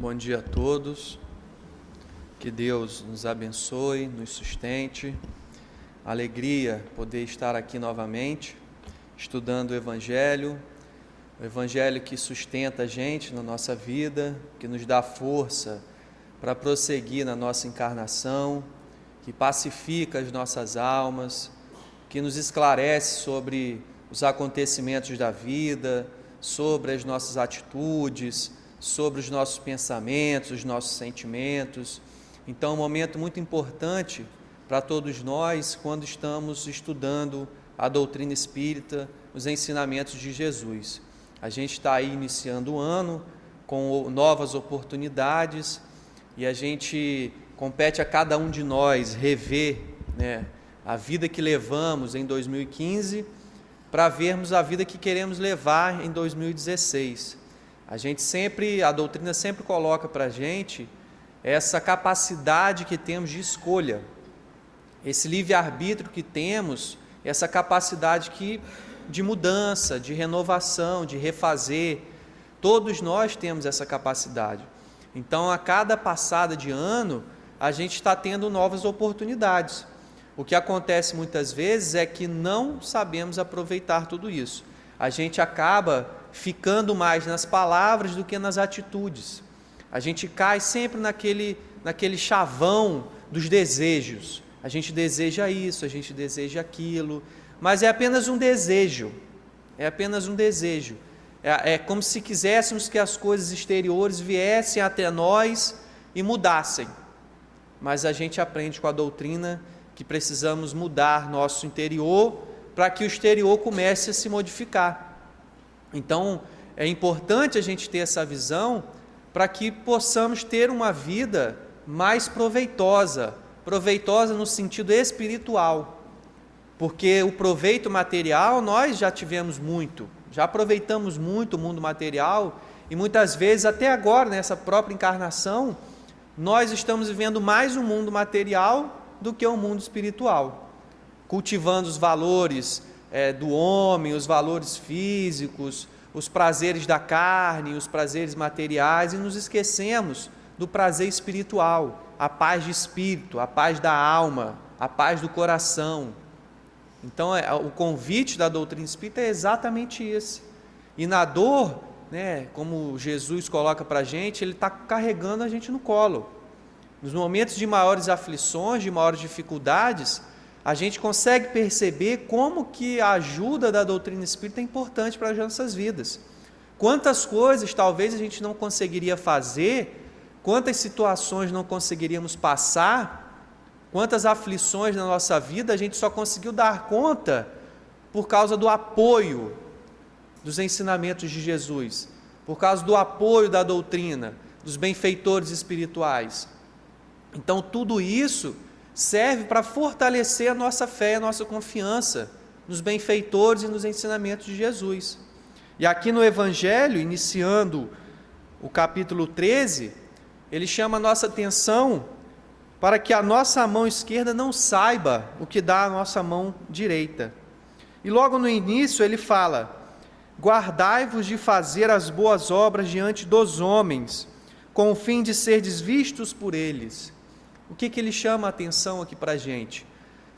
Bom dia a todos, que Deus nos abençoe, nos sustente, alegria poder estar aqui novamente, estudando o Evangelho que sustenta a gente na nossa vida, que nos dá força para prosseguir na nossa encarnação, que pacifica as nossas almas, que nos esclarece sobre os acontecimentos da vida, sobre as nossas atitudes, sobre os nossos pensamentos, os nossos sentimentos. Então, é um momento muito importante para todos nós quando estamos estudando a doutrina espírita, os ensinamentos de Jesus. A gente está aí iniciando o ano com novas oportunidades e a gente compete a cada um de nós rever, a vida que levamos em 2015 para vermos a vida que queremos levar em 2016. A doutrina sempre coloca para a gente essa capacidade que temos de escolha, esse livre-arbítrio que temos, essa capacidade de mudança, de renovação, de refazer. Todos nós temos essa capacidade. Então, a cada passada de ano, a gente está tendo novas oportunidades. O que acontece muitas vezes é que não sabemos aproveitar tudo isso. A gente acaba ficando mais nas palavras do que nas atitudes. A gente cai sempre naquele chavão dos desejos. A gente deseja isso, a gente deseja aquilo, mas é apenas um desejo. É como se quiséssemos que as coisas exteriores viessem até nós e mudassem. Mas a gente aprende com a doutrina que precisamos mudar nosso interior para que o exterior comece a se modificar. Então, é importante a gente ter essa visão para que possamos ter uma vida mais proveitosa no sentido espiritual, porque o proveito material nós já tivemos muito, já aproveitamos muito o mundo material e muitas vezes, até agora, nessa própria encarnação, nós estamos vivendo mais o mundo material do que o mundo espiritual, cultivando os valores do homem, os valores físicos, os prazeres da carne, os prazeres materiais, e nos esquecemos do prazer espiritual, a paz de espírito, a paz da alma, a paz do coração. Então, o convite da doutrina espírita é exatamente esse. E na dor, como Jesus coloca para a gente, Ele está carregando a gente no colo. Nos momentos de maiores aflições, de maiores dificuldades, a gente consegue perceber como que a ajuda da doutrina espírita é importante para as nossas vidas. Quantas coisas talvez a gente não conseguiria fazer, quantas situações não conseguiríamos passar, quantas aflições na nossa vida a gente só conseguiu dar conta por causa do apoio dos ensinamentos de Jesus, por causa do apoio da doutrina, dos benfeitores espirituais. Então, tudo isso serve para fortalecer a nossa fé, a nossa confiança nos benfeitores e nos ensinamentos de Jesus. E aqui no Evangelho, iniciando o capítulo 13, ele chama a nossa atenção para que a nossa mão esquerda não saiba o que dá a nossa mão direita. E logo no início ele fala: guardai-vos de fazer as boas obras diante dos homens, com o fim de serdes vistos por eles. O que ele chama a atenção aqui para a gente?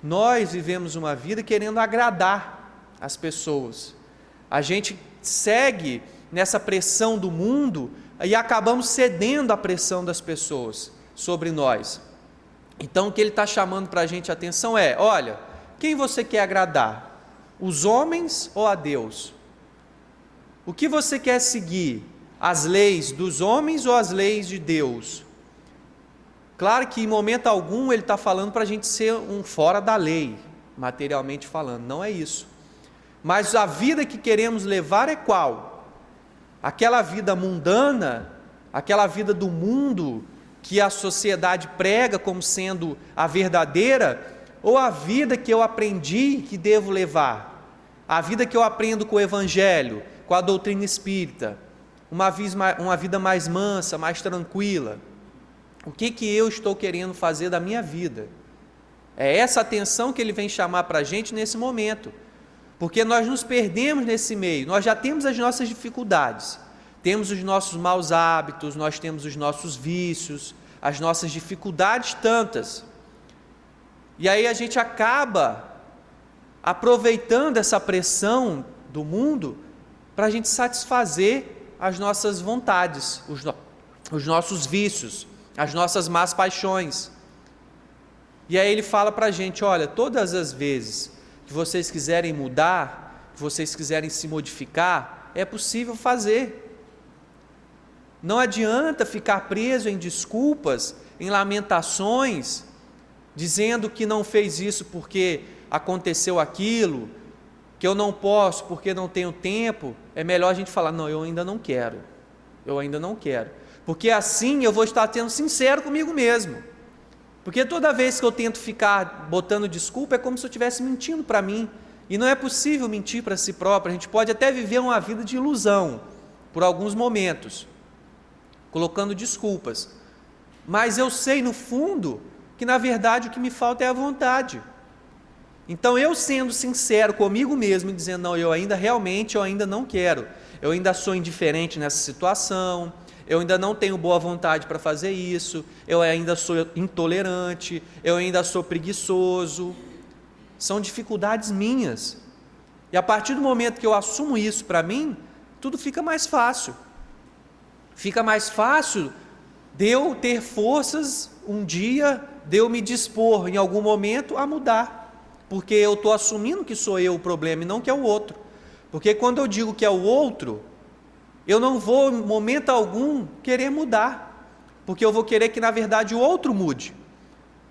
Nós vivemos uma vida querendo agradar as pessoas. A gente segue nessa pressão do mundo e acabamos cedendo à pressão das pessoas sobre nós. Então, o que ele está chamando para a gente a atenção é: olha, quem você quer agradar? Os homens ou a Deus? O que você quer seguir? As leis dos homens ou as leis de Deus? Claro que em momento algum ele está falando para a gente ser um fora da lei, materialmente falando, não é isso. Mas a vida que queremos levar é qual? Aquela vida mundana, aquela vida do mundo que a sociedade prega como sendo a verdadeira, ou a vida que eu aprendi que devo levar? A vida que eu aprendo com o Evangelho, com a doutrina espírita, uma vida mais mansa, mais tranquila. O que eu estou querendo fazer da minha vida? É essa atenção que ele vem chamar para a gente nesse momento, porque nós nos perdemos nesse meio, nós já temos as nossas dificuldades, temos os nossos maus hábitos, nós temos os nossos vícios, as nossas dificuldades tantas. E aí a gente acaba aproveitando essa pressão do mundo para a gente satisfazer as nossas vontades, os nossos vícios, as nossas más paixões. E aí ele fala para a gente, olha, todas as vezes que vocês quiserem mudar, que vocês quiserem se modificar, é possível fazer. Não adianta ficar preso em desculpas, em lamentações, dizendo que não fez isso porque aconteceu aquilo, que eu não posso porque não tenho tempo. É melhor a gente falar, não, eu ainda não quero, porque assim eu vou estar sendo sincero comigo mesmo, porque toda vez que eu tento ficar botando desculpa, é como se eu estivesse mentindo para mim, e não é possível mentir para si próprio. A gente pode até viver uma vida de ilusão, por alguns momentos, colocando desculpas, mas eu sei no fundo, que na verdade o que me falta é a vontade. Então eu sendo sincero comigo mesmo, dizendo, não, eu ainda não quero, eu ainda sou indiferente nessa situação, eu ainda não tenho boa vontade para fazer isso, eu ainda sou intolerante, eu ainda sou preguiçoso, são dificuldades minhas, e a partir do momento que eu assumo isso para mim, tudo fica mais fácil de eu ter forças um dia, de eu me dispor em algum momento a mudar, porque eu estou assumindo que sou eu o problema e não que é o outro. Porque quando eu digo que é o outro, eu não vou em momento algum querer mudar, porque eu vou querer que na verdade o outro mude.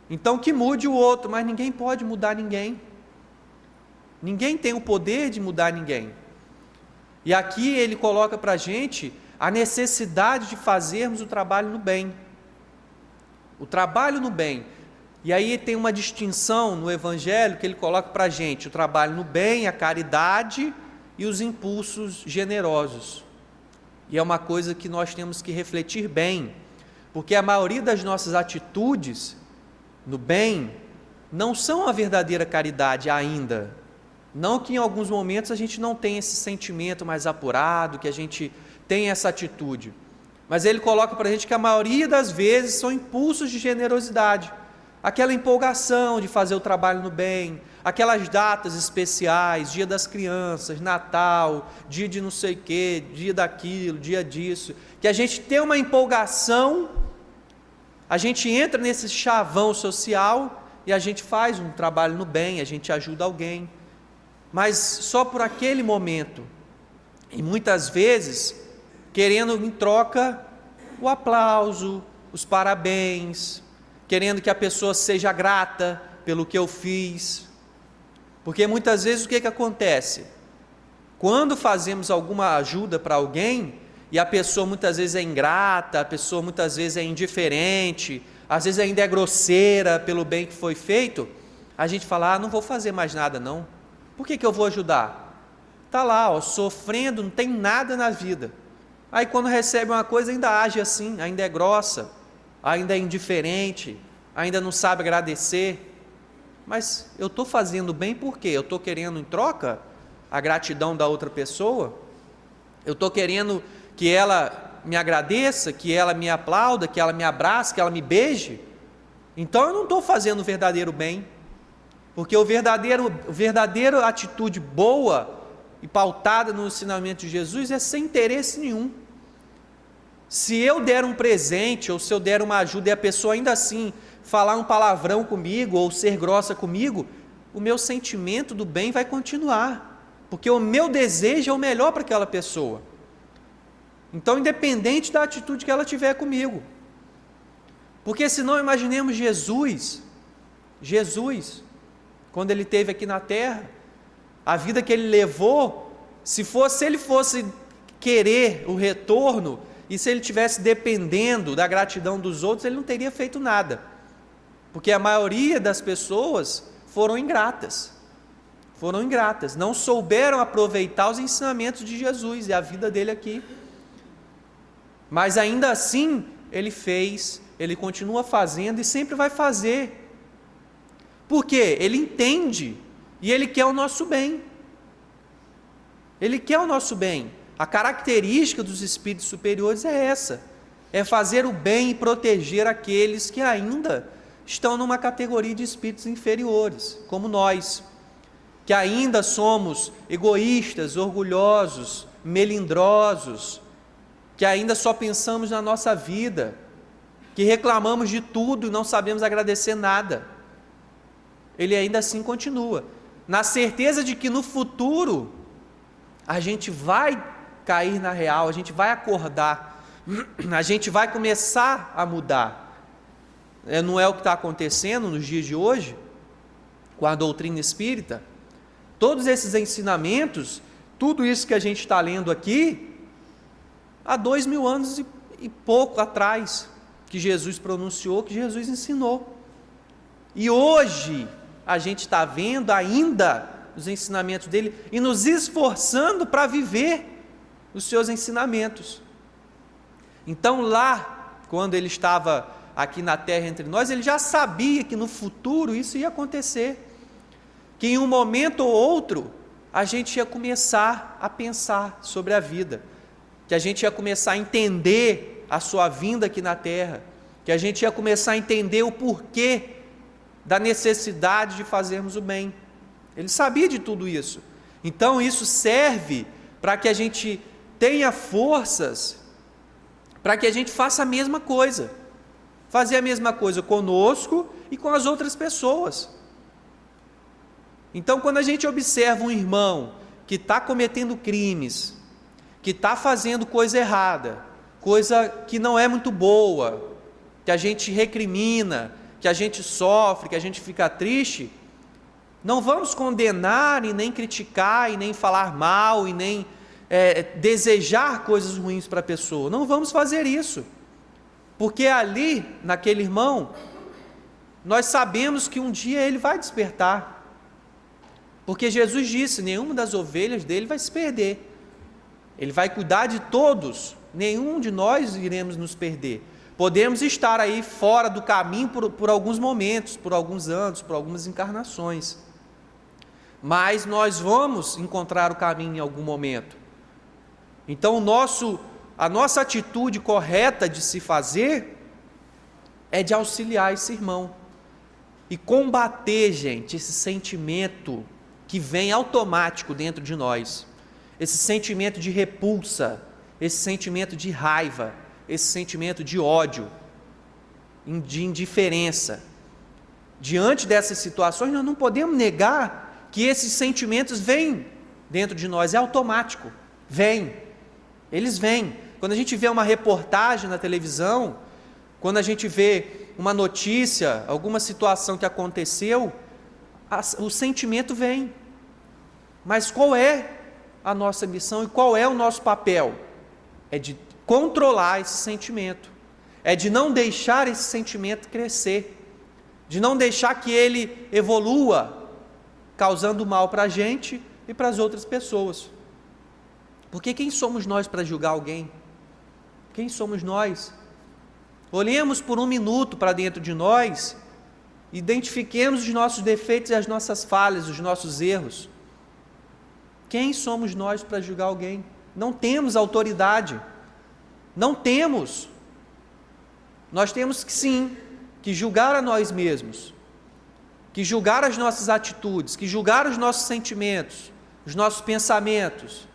Então que mude o outro, mas ninguém pode mudar ninguém. Ninguém tem o poder de mudar ninguém. E aqui ele coloca para a gente a necessidade de fazermos o trabalho no bem. O trabalho no bem. E aí tem uma distinção no Evangelho que ele coloca para a gente: o trabalho no bem, a caridade e os impulsos generosos. E é uma coisa que nós temos que refletir bem, porque a maioria das nossas atitudes no bem não são a verdadeira caridade ainda. Não que em alguns momentos a gente não tenha esse sentimento mais apurado, que a gente tem essa atitude, mas ele coloca para a gente que a maioria das vezes são impulsos de generosidade, aquela empolgação de fazer o trabalho no bem, aquelas datas especiais, dia das crianças, Natal, dia de não sei o que, dia daquilo, dia disso, que a gente tem uma empolgação, a gente entra nesse chavão social e a gente faz um trabalho no bem, a gente ajuda alguém, mas só por aquele momento, e muitas vezes querendo em troca o aplauso, os parabéns, querendo que a pessoa seja grata pelo que eu fiz, porque muitas vezes o que acontece? Quando fazemos alguma ajuda para alguém, e a pessoa muitas vezes é ingrata, a pessoa muitas vezes é indiferente, às vezes ainda é grosseira pelo bem que foi feito, a gente fala, não vou fazer mais nada não, por que eu vou ajudar? Está lá, sofrendo, não tem nada na vida, aí quando recebe uma coisa ainda age assim, ainda é grossa, ainda é indiferente, ainda não sabe agradecer, mas eu estou fazendo bem por quê? Eu estou querendo em troca a gratidão da outra pessoa? Eu estou querendo que ela me agradeça, que ela me aplauda, que ela me abrace, que ela me beije? Então eu não estou fazendo o verdadeiro bem, porque o verdadeiro atitude boa e pautada no ensinamento de Jesus é sem interesse nenhum. Se eu der um presente, ou se eu der uma ajuda e a pessoa ainda assim falar um palavrão comigo, ou ser grossa comigo, o meu sentimento do bem vai continuar, porque o meu desejo é o melhor para aquela pessoa. Então, independente da atitude que ela tiver comigo, porque senão imaginemos Jesus, quando ele esteve aqui na terra, a vida que ele levou, se ele fosse querer o retorno, e se ele estivesse dependendo da gratidão dos outros, ele não teria feito nada, porque a maioria das pessoas foram ingratas, não souberam aproveitar os ensinamentos de Jesus e a vida dele aqui, mas ainda assim, ele continua fazendo e sempre vai fazer, porque ele entende e ele quer o nosso bem, A característica dos espíritos superiores é essa: é fazer o bem e proteger aqueles que ainda estão numa categoria de espíritos inferiores, como nós, que ainda somos egoístas, orgulhosos, melindrosos, que ainda só pensamos na nossa vida, que reclamamos de tudo e não sabemos agradecer nada. Ele ainda assim continua, na certeza de que no futuro a gente vai cair na real, a gente vai acordar, a gente vai começar a mudar. Não é o que está acontecendo nos dias de hoje, com a doutrina espírita? Todos esses ensinamentos, tudo isso que a gente está lendo aqui, há 2000 anos e pouco atrás, que Jesus pronunciou, que Jesus ensinou. E hoje a gente está vendo ainda os ensinamentos dele e nos esforçando para viver os seus ensinamentos. Então lá, quando ele estava aqui na terra entre nós, ele já sabia que no futuro isso ia acontecer, que em um momento ou outro a gente ia começar a pensar sobre a vida, que a gente ia começar a entender a sua vinda aqui na terra, que a gente ia começar a entender o porquê da necessidade de fazermos o bem. Ele sabia de tudo isso. Então isso serve para que a gente tenha forças, para que a gente faça a mesma coisa, fazer a mesma coisa conosco e com as outras pessoas. Então, quando a gente observa um irmão que está cometendo crimes, que está fazendo coisa errada, coisa que não é muito boa, que a gente recrimina, que a gente sofre, que a gente fica triste, não vamos condenar e nem criticar e nem falar mal e nem desejar coisas ruins para a pessoa. Não vamos fazer isso, porque ali, naquele irmão, nós sabemos que um dia ele vai despertar, porque Jesus disse: nenhuma das ovelhas dele vai se perder, ele vai cuidar de todos, nenhum de nós iremos nos perder. Podemos estar aí fora do caminho por alguns momentos, por alguns anos, por algumas encarnações, mas nós vamos encontrar o caminho em algum momento. Então a nossa atitude correta de se fazer é de auxiliar esse irmão e combater, gente, esse sentimento que vem automático dentro de nós, esse sentimento de repulsa, esse sentimento de raiva, esse sentimento de ódio, de indiferença. Diante dessas situações, nós não podemos negar que esses sentimentos vêm dentro de nós, é automático, eles vêm. Quando a gente vê uma reportagem na televisão, quando a gente vê uma notícia, alguma situação que aconteceu, o sentimento vem. Mas qual é a nossa missão e qual é o nosso papel? É de controlar esse sentimento, é de não deixar esse sentimento crescer, de não deixar que ele evolua, causando mal para a gente e para as outras pessoas. Porque quem somos nós para julgar alguém? Quem somos nós? Olhemos por um minuto para dentro de nós, identifiquemos os nossos defeitos e as nossas falhas, os nossos erros. Quem somos nós para julgar alguém? Não temos autoridade, não temos. Nós temos que sim, que julgar a nós mesmos, que julgar as nossas atitudes, que julgar os nossos sentimentos, os nossos pensamentos,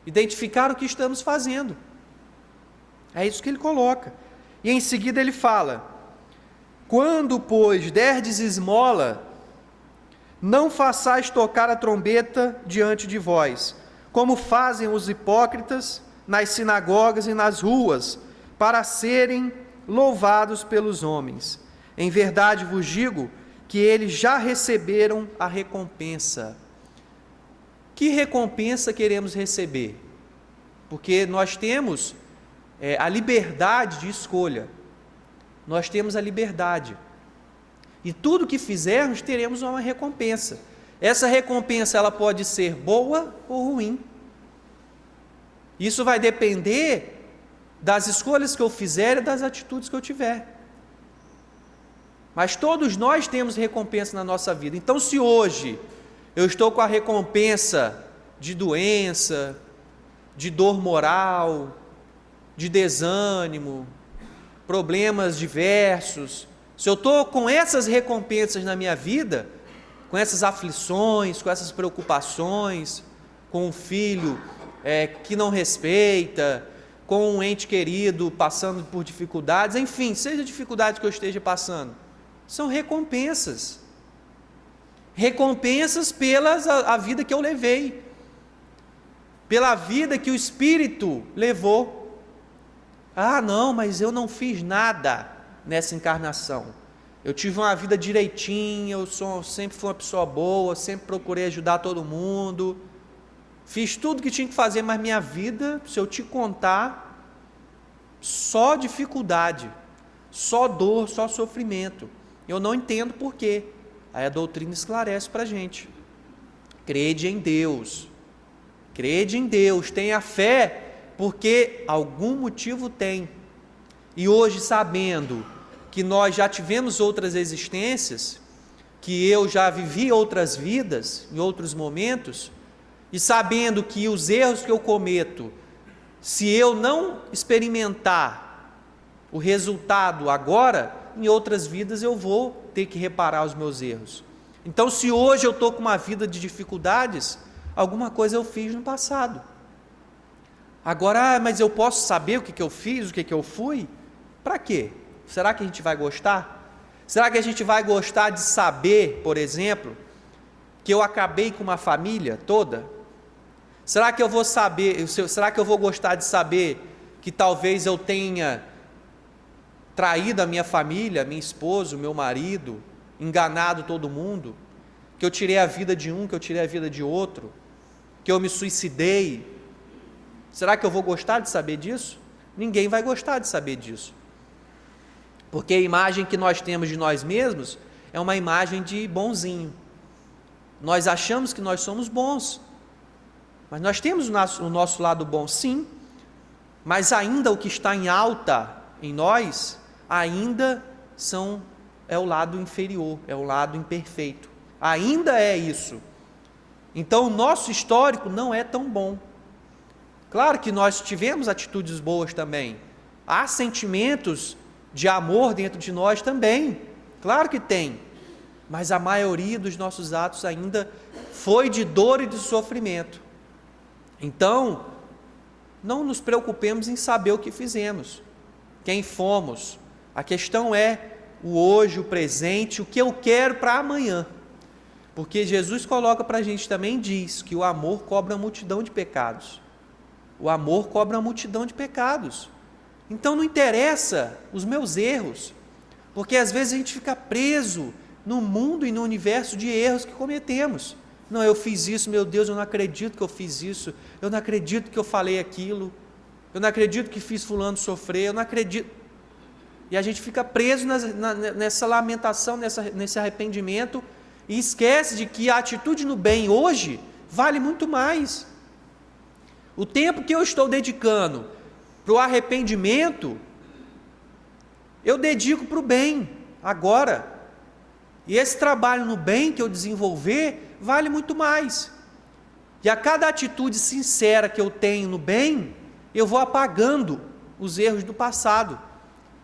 identificar o que estamos fazendo. É isso que ele coloca. E em seguida ele fala: quando, pois, derdes esmola, não façais tocar a trombeta diante de vós, como fazem os hipócritas nas sinagogas e nas ruas, para serem louvados pelos homens. Em verdade vos digo que eles já receberam a recompensa. Que recompensa queremos receber? Porque nós temos a liberdade de escolha, nós temos a liberdade, e tudo que fizermos teremos uma recompensa. Essa recompensa ela pode ser boa ou ruim, isso vai depender das escolhas que eu fizer e das atitudes que eu tiver, mas todos nós temos recompensa na nossa vida. Então, se hoje eu estou com a recompensa de doença, de dor moral, de desânimo, problemas diversos, se eu estou com essas recompensas na minha vida, com essas aflições, com essas preocupações, com um filho que não respeita, com um ente querido passando por dificuldades, enfim, seja a dificuldade que eu esteja passando, são recompensas. Recompensas pela a vida que eu levei, pela vida que o Espírito levou. Ah, não, mas eu não fiz nada nessa encarnação. Eu tive uma vida direitinha, sempre fui uma pessoa boa, sempre procurei ajudar todo mundo, fiz tudo que tinha que fazer, mas minha vida, se eu te contar, só dificuldade, só dor, só sofrimento. Eu não entendo por quê. Aí a doutrina esclarece para a gente. Crede em Deus, tenha fé, porque algum motivo tem. E hoje, sabendo que nós já tivemos outras existências, que eu já vivi outras vidas, em outros momentos, e sabendo que os erros que eu cometo, se eu não experimentar o resultado agora, em outras vidas eu vou ter que reparar os meus erros. Então, se hoje eu estou com uma vida de dificuldades, alguma coisa eu fiz no passado. Agora, mas eu posso saber o que eu fiz, o que eu fui? Para quê? Será que a gente vai gostar? Será que a gente vai gostar de saber, por exemplo, que eu acabei com uma família toda? Será que eu vou gostar de saber que talvez eu tenha traído a minha família, minha esposa, meu marido, enganado todo mundo, que eu tirei a vida de um, que eu tirei a vida de outro, que eu me suicidei? Será que eu vou gostar de saber disso? Ninguém vai gostar de saber disso. Porque a imagem que nós temos de nós mesmos é uma imagem de bonzinho. Nós achamos que nós somos bons, mas nós temos o nosso lado bom, sim, mas ainda o que está em alta em nós, ainda é o lado inferior, é o lado imperfeito, ainda é isso. Então o nosso histórico não é tão bom. Claro que nós tivemos atitudes boas também, há sentimentos de amor dentro de nós também, claro que tem, mas a maioria dos nossos atos ainda foi de dor e de sofrimento. Então, não nos preocupemos em saber o que fizemos, quem fomos. A questão é o hoje, o presente, o que eu quero para amanhã. Porque Jesus coloca para a gente também, diz que o amor cobre a multidão de pecados. O amor cobre a multidão de pecados. Então não interessa os meus erros, porque às vezes a gente fica preso no mundo e no universo de erros que cometemos. Não, eu fiz isso, meu Deus, eu não acredito que eu fiz isso, eu não acredito que eu falei aquilo, eu não acredito que fiz fulano sofrer, eu não acredito. E a gente fica preso nessa lamentação, nesse arrependimento, e esquece de que a atitude no bem hoje vale muito mais. O tempo que eu estou dedicando para o arrependimento, eu dedico para o bem, agora. E esse trabalho no bem que eu desenvolver, vale muito mais. E a cada atitude sincera que eu tenho no bem, eu vou apagando os erros do passado.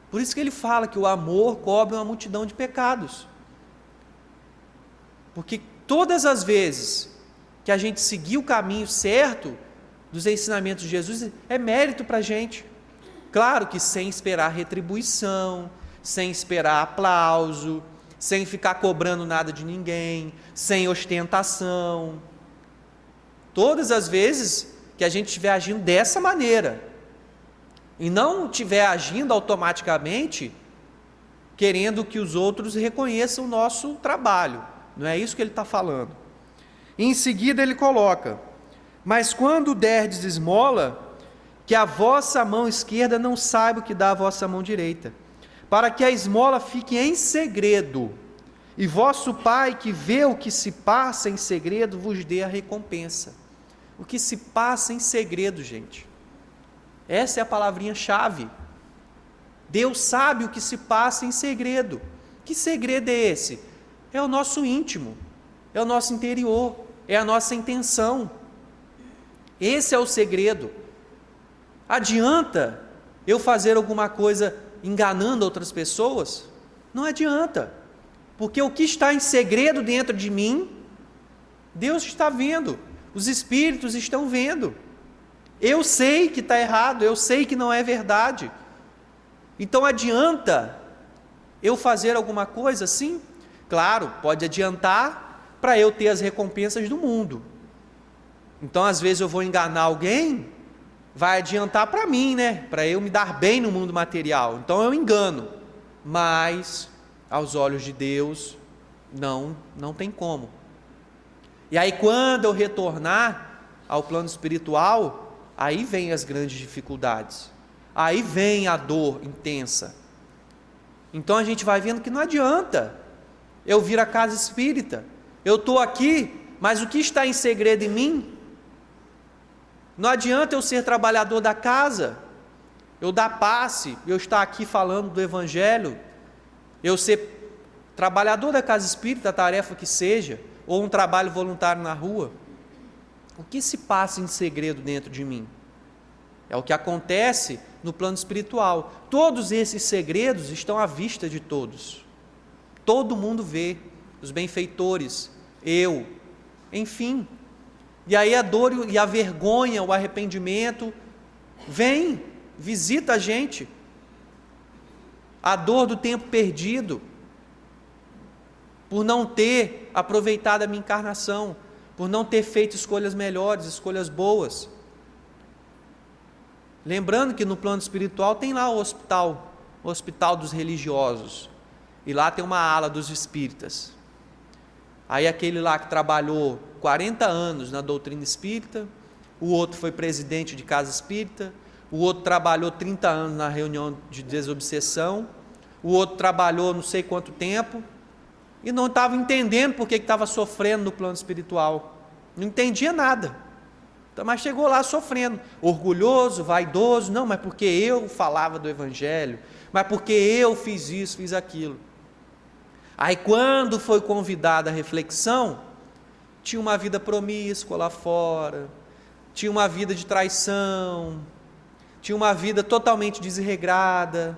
Por isso que ele fala que o amor cobre uma multidão de pecados. Porque todas as vezes que a gente seguir o caminho certo dos ensinamentos de Jesus, é mérito para a gente. Claro que sem esperar retribuição, sem esperar aplauso, sem ficar cobrando nada de ninguém, sem ostentação. Todas as vezes que a gente estiver agindo dessa maneira, e não estiver agindo automaticamente, querendo que os outros reconheçam o nosso trabalho. Não é isso que ele está falando. E em seguida ele coloca: mas quando derdes esmola, que a vossa mão esquerda não saiba o que dá a vossa mão direita, para que a esmola fique em segredo, e vosso Pai, que vê o que se passa em segredo, vos dê a recompensa. O que se passa em segredo, gente, essa é a palavrinha-chave. Deus sabe o que se passa em segredo. Que segredo é esse? É o nosso íntimo, é o nosso interior, é a nossa intenção. Esse é o segredo. Adianta eu fazer alguma coisa enganando outras pessoas? Não adianta, porque o que está em segredo dentro de mim, Deus está vendo, os espíritos estão vendo. Eu sei que está errado, eu sei que não é verdade. Então adianta eu fazer alguma coisa? Sim, claro, pode adiantar para eu ter as recompensas do mundo. Então às vezes eu vou enganar alguém, vai adiantar para mim, né? Para eu me dar bem no mundo material. Então eu engano, mas aos olhos de Deus não tem como. E aí quando eu retornar ao plano espiritual, aí vem as grandes dificuldades, aí vem a dor intensa. Então a gente vai vendo que não adianta eu vir à casa espírita, eu estou aqui, mas o que está em segredo em mim? Não adianta eu ser trabalhador da casa, eu dar passe, eu estar aqui falando do Evangelho, eu ser trabalhador da casa espírita, a tarefa que seja, ou um trabalho voluntário na rua. O que se passa em segredo dentro de mim? É o que acontece no plano espiritual. Todos esses segredos estão à vista de todos. Todo mundo vê, os benfeitores, eu, enfim. E aí a dor e a vergonha, o arrependimento, vem, visita a gente. A dor do tempo perdido, por não ter aproveitado a minha encarnação, por não ter feito escolhas melhores, escolhas boas. Lembrando que no plano espiritual tem lá o hospital dos religiosos, e lá tem uma ala dos espíritas. Aí aquele lá que trabalhou 40 anos na doutrina espírita, o outro foi presidente de casa espírita, o outro trabalhou 30 anos na reunião de desobsessão, o outro trabalhou não sei quanto tempo, e não estava entendendo porque estava sofrendo no plano espiritual, não entendia nada, mas chegou lá sofrendo, orgulhoso, vaidoso, não, mas porque eu falava do Evangelho, mas porque eu fiz isso, fiz aquilo. Aí quando foi convidado à reflexão, tinha uma vida promíscua lá fora, tinha uma vida de traição, tinha uma vida totalmente desregrada,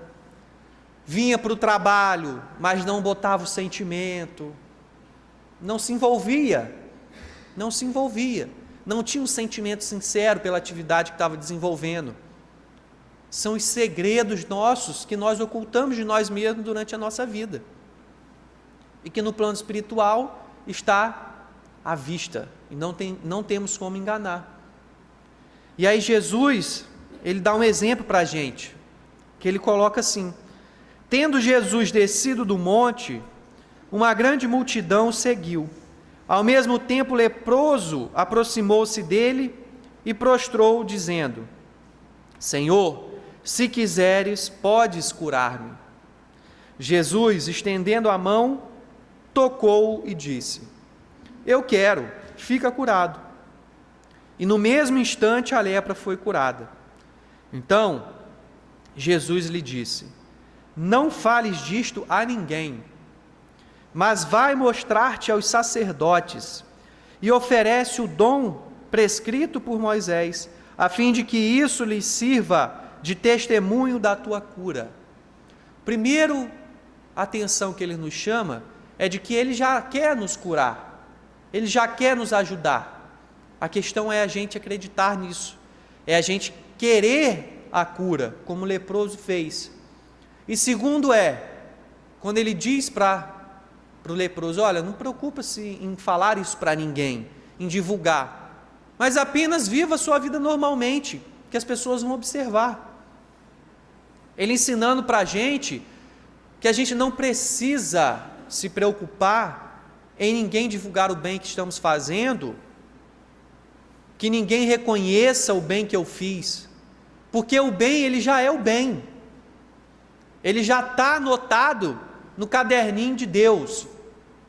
vinha para o trabalho, mas não botava o sentimento, não se envolvia, não tinha um sentimento sincero pela atividade que estava desenvolvendo. São os segredos nossos que nós ocultamos de nós mesmos durante a nossa vida, e que no plano espiritual está à vista, e não temos como enganar. E aí Jesus, ele dá um exemplo para a gente, que ele coloca assim: tendo Jesus descido do monte, uma grande multidão o seguiu. Ao mesmo tempo, o leproso aproximou-se dele e prostrou, dizendo: Senhor, se quiseres, podes curar-me. Jesus, estendendo a mão, tocou e disse: Eu quero, fica curado. E no mesmo instante a lepra foi curada. Então, Jesus lhe disse: Não fales disto a ninguém, mas vai mostrar-te aos sacerdotes, e oferece o dom prescrito por Moisés, a fim de que isso lhes sirva de testemunho da tua cura. Primeiro, a atenção que ele nos chama é de que ele já quer nos curar, ele já quer nos ajudar. A questão é a gente acreditar nisso, é a gente querer a cura, como o leproso fez. E segundo quando ele diz para o leproso: olha, não preocupa-se em falar isso para ninguém, em divulgar, mas apenas viva a sua vida normalmente, que as pessoas vão observar. Ele ensinando para a gente que a gente não precisa se preocupar em ninguém divulgar o bem que estamos fazendo, que ninguém reconheça o bem que eu fiz, porque o bem, ele já é o bem, ele já está anotado no caderninho de Deus,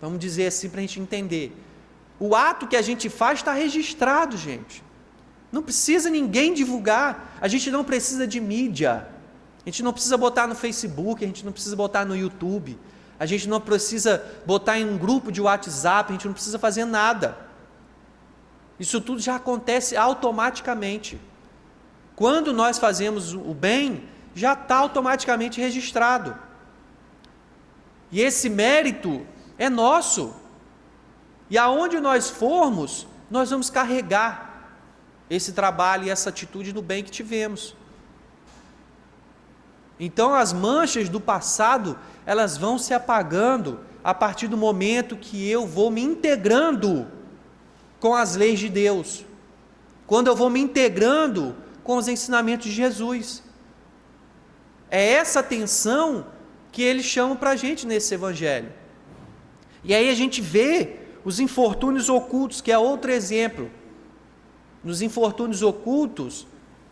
vamos dizer assim para a gente entender. O ato que a gente faz está registrado, gente, não precisa ninguém divulgar, a gente não precisa de mídia, a gente não precisa botar no Facebook, a gente não precisa botar no YouTube, a gente não precisa botar em um grupo de WhatsApp, a gente não precisa fazer nada, isso tudo já acontece automaticamente. Quando nós fazemos o bem, já está automaticamente registrado. E esse mérito é nosso. E aonde nós formos, nós vamos carregar esse trabalho e essa atitude no bem que tivemos. Então as manchas do passado, elas vão se apagando a partir do momento que eu vou me integrando com as leis de Deus. Quando eu vou me integrando com os ensinamentos de Jesus. É essa tensão que eles chamam para a gente nesse evangelho. E aí a gente vê os infortúnios ocultos, que é outro exemplo. Nos infortúnios ocultos,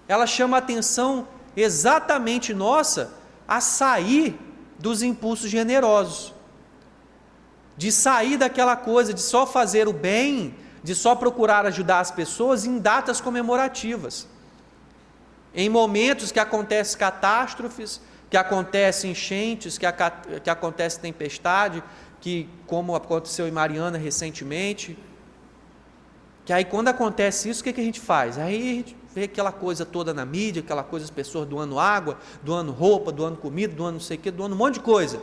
ela chama a atenção exatamente nossa a sair dos impulsos generosos, de sair daquela coisa de só fazer o bem, de só procurar ajudar as pessoas em datas comemorativas, em momentos que acontecem catástrofes, que acontecem enchentes, que acontece tempestade, que como aconteceu em Mariana recentemente, que aí quando acontece isso, o que a gente faz? Aí a gente vê aquela coisa toda na mídia, aquela coisa, as pessoas doando água, doando roupa, doando comida, doando não sei o que, doando um monte de coisa.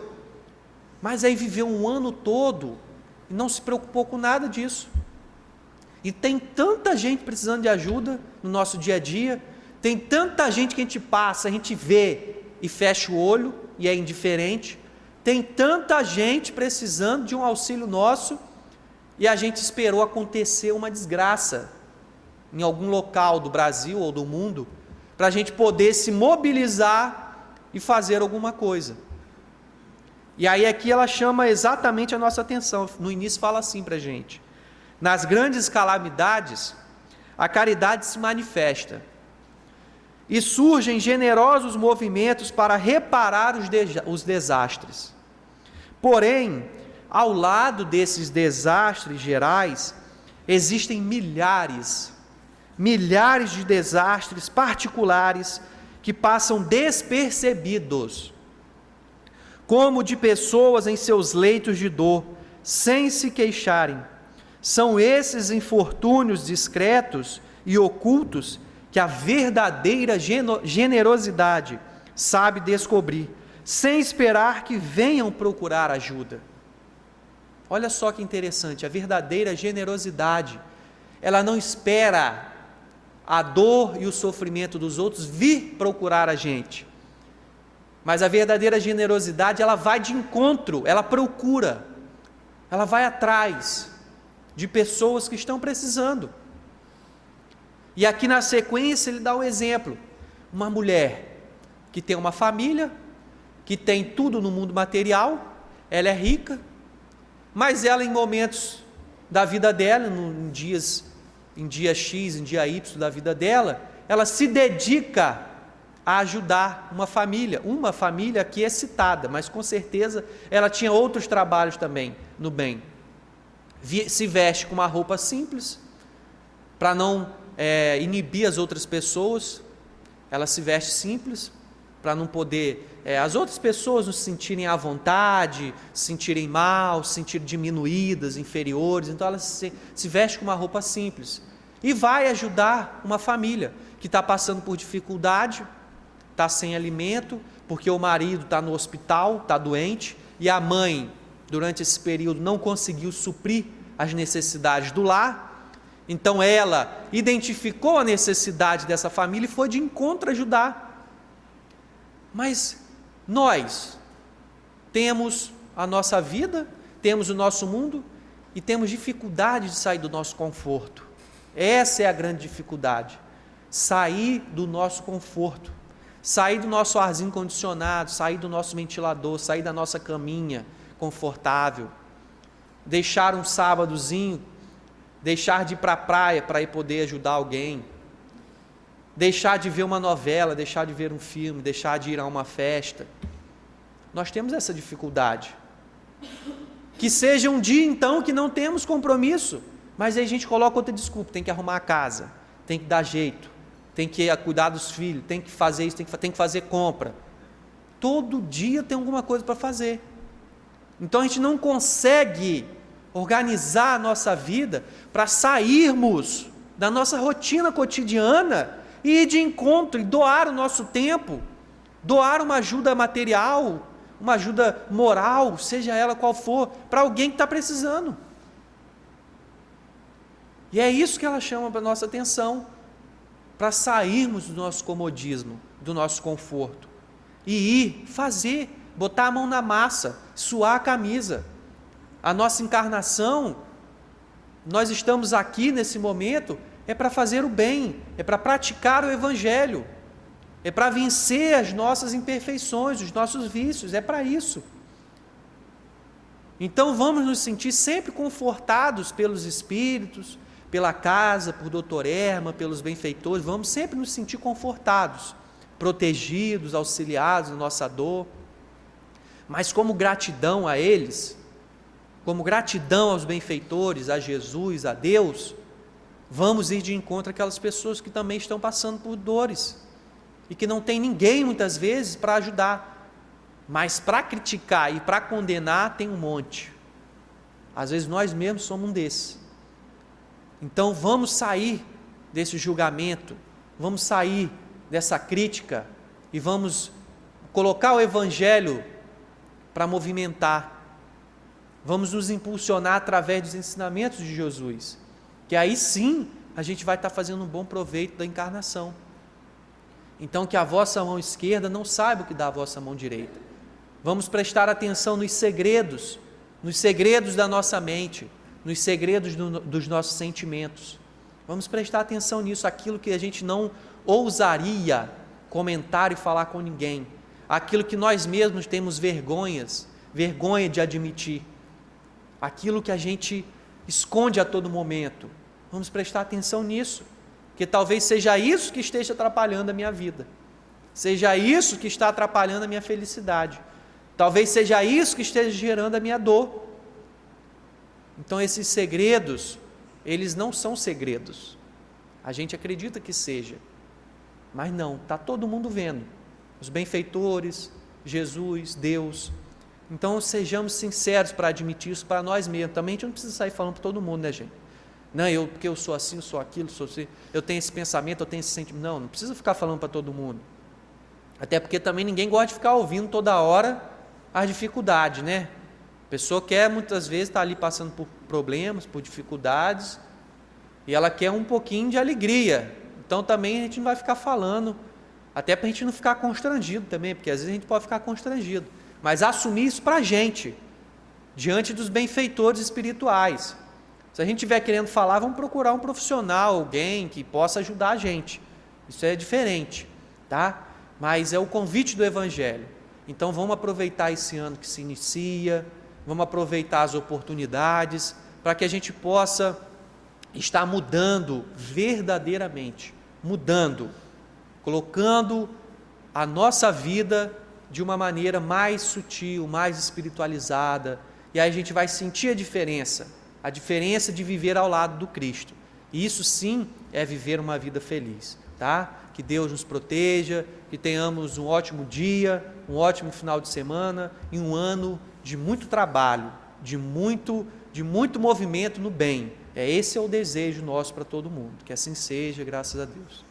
Mas aí viveu um ano todo e não se preocupou com nada disso. E tem tanta gente precisando de ajuda no nosso dia a dia, tem tanta gente que a gente passa, a gente vê e fecha o olho e é indiferente, tem tanta gente precisando de um auxílio nosso e a gente esperou acontecer uma desgraça em algum local do Brasil ou do mundo para a gente poder se mobilizar e fazer alguma coisa. E aí aqui ela chama exatamente a nossa atenção, no início fala assim para a gente: nas grandes calamidades, a caridade se manifesta e surgem generosos movimentos para reparar os desastres. Porém, ao lado desses desastres gerais, existem milhares de desastres particulares que passam despercebidos, como de pessoas em seus leitos de dor, sem se queixarem. São esses infortúnios discretos e ocultos que a verdadeira generosidade sabe descobrir, sem esperar que venham procurar ajuda. Olha só que interessante, a verdadeira generosidade, ela não espera a dor e o sofrimento dos outros vir procurar a gente, mas a verdadeira generosidade, ela vai de encontro, ela procura, ela vai atrás de pessoas que estão precisando. E aqui na sequência ele dá um exemplo, uma mulher que tem uma família, que tem tudo no mundo material, ela é rica, mas ela em momentos da vida dela, em dia X, em dia Y da vida dela, ela se dedica a ajudar uma família que é citada, mas com certeza ela tinha outros trabalhos também no bem. Se veste com uma roupa simples, para não inibir as outras pessoas, ela se veste simples, para não poder, as outras pessoas não se sentirem à vontade, se sentirem mal, se sentirem diminuídas, inferiores, então ela se veste com uma roupa simples, e vai ajudar uma família que está passando por dificuldade, está sem alimento, porque o marido está no hospital, está doente, e a mãe, durante esse período, não conseguiu suprir as necessidades do lar. Então ela identificou a necessidade dessa família e foi de encontro ajudar. Mas nós temos a nossa vida, temos o nosso mundo e temos dificuldade de sair do nosso conforto. Essa é a grande dificuldade, sair do nosso conforto, sair do nosso arzinho condicionado, sair do nosso ventilador, sair da nossa caminha confortável, deixar um sábadozinho, deixar de ir para a praia para ir poder ajudar alguém, deixar de ver uma novela, deixar de ver um filme, deixar de ir a uma festa. Nós temos essa dificuldade. Que seja um dia então que não temos compromisso, mas aí a gente coloca outra desculpa, tem que arrumar a casa, tem que dar jeito, tem que cuidar dos filhos, tem que fazer isso, tem que fazer compra. Todo dia tem alguma coisa para fazer. Então a gente não consegue organizar a nossa vida para sairmos da nossa rotina cotidiana e ir de encontro e doar o nosso tempo, doar uma ajuda material, uma ajuda moral, seja ela qual for, para alguém que está precisando. E é isso que ela chama para a nossa atenção, para sairmos do nosso comodismo, do nosso conforto, e ir fazer, botar a mão na massa, suar a camisa. A nossa encarnação, nós estamos aqui nesse momento, é para fazer o bem, é para praticar o Evangelho, é para vencer as nossas imperfeições, os nossos vícios, é para isso. Então vamos nos sentir sempre confortados pelos Espíritos, pela casa, por Dr. Erma, pelos benfeitores, vamos sempre nos sentir confortados, protegidos, auxiliados na nossa dor, mas como gratidão a eles, como gratidão aos benfeitores, a Jesus, a Deus, vamos ir de encontro àquelas pessoas que também estão passando por dores, e que não tem ninguém muitas vezes para ajudar, mas para criticar e para condenar tem um monte, às vezes nós mesmos somos um desses. Então vamos sair desse julgamento, vamos sair dessa crítica e vamos colocar o Evangelho para movimentar, vamos nos impulsionar através dos ensinamentos de Jesus, que aí sim a gente vai estar fazendo um bom proveito da encarnação. Então que a vossa mão esquerda não saiba o que dá a vossa mão direita. Vamos prestar atenção nos segredos da nossa mente, nos segredos dos nossos sentimentos. Vamos prestar atenção nisso, aquilo que a gente não ousaria comentar e falar com ninguém, aquilo que nós mesmos temos vergonha de admitir, aquilo que a gente esconde a todo momento. Vamos prestar atenção nisso, porque talvez seja isso que esteja atrapalhando a minha vida, seja isso que está atrapalhando a minha felicidade, talvez seja isso que esteja gerando a minha dor. Então esses segredos, eles não são segredos, a gente acredita que seja, mas não, está todo mundo vendo, os benfeitores, Jesus, Deus. Então sejamos sinceros para admitir isso para nós mesmos, também a gente não precisa sair falando para todo mundo, né, gente? Não, porque eu sou assim, eu sou aquilo, sou assim, eu tenho esse pensamento, eu tenho esse sentimento. Não precisa ficar falando para todo mundo, até porque também ninguém gosta de ficar ouvindo toda hora as dificuldades, né? A pessoa quer muitas vezes estar ali passando por problemas, por dificuldades, e ela quer um pouquinho de alegria, então também a gente não vai ficar falando, até para a gente não ficar constrangido também, porque às vezes a gente pode ficar constrangido, mas assumir isso para a gente, diante dos benfeitores espirituais. Se a gente estiver querendo falar, vamos procurar um profissional, alguém que possa ajudar a gente, isso é diferente, tá? Mas é o convite do Evangelho. Então vamos aproveitar esse ano que se inicia, vamos aproveitar as oportunidades, para que a gente possa estar mudando verdadeiramente, colocando a nossa vida de uma maneira mais sutil, mais espiritualizada, e aí a gente vai sentir a diferença de viver ao lado do Cristo, e isso sim é viver uma vida feliz, tá? Que Deus nos proteja, que tenhamos um ótimo dia, um ótimo final de semana, e um ano de muito trabalho, de muito movimento no bem. Esse é o desejo nosso para todo mundo, que assim seja, graças a Deus.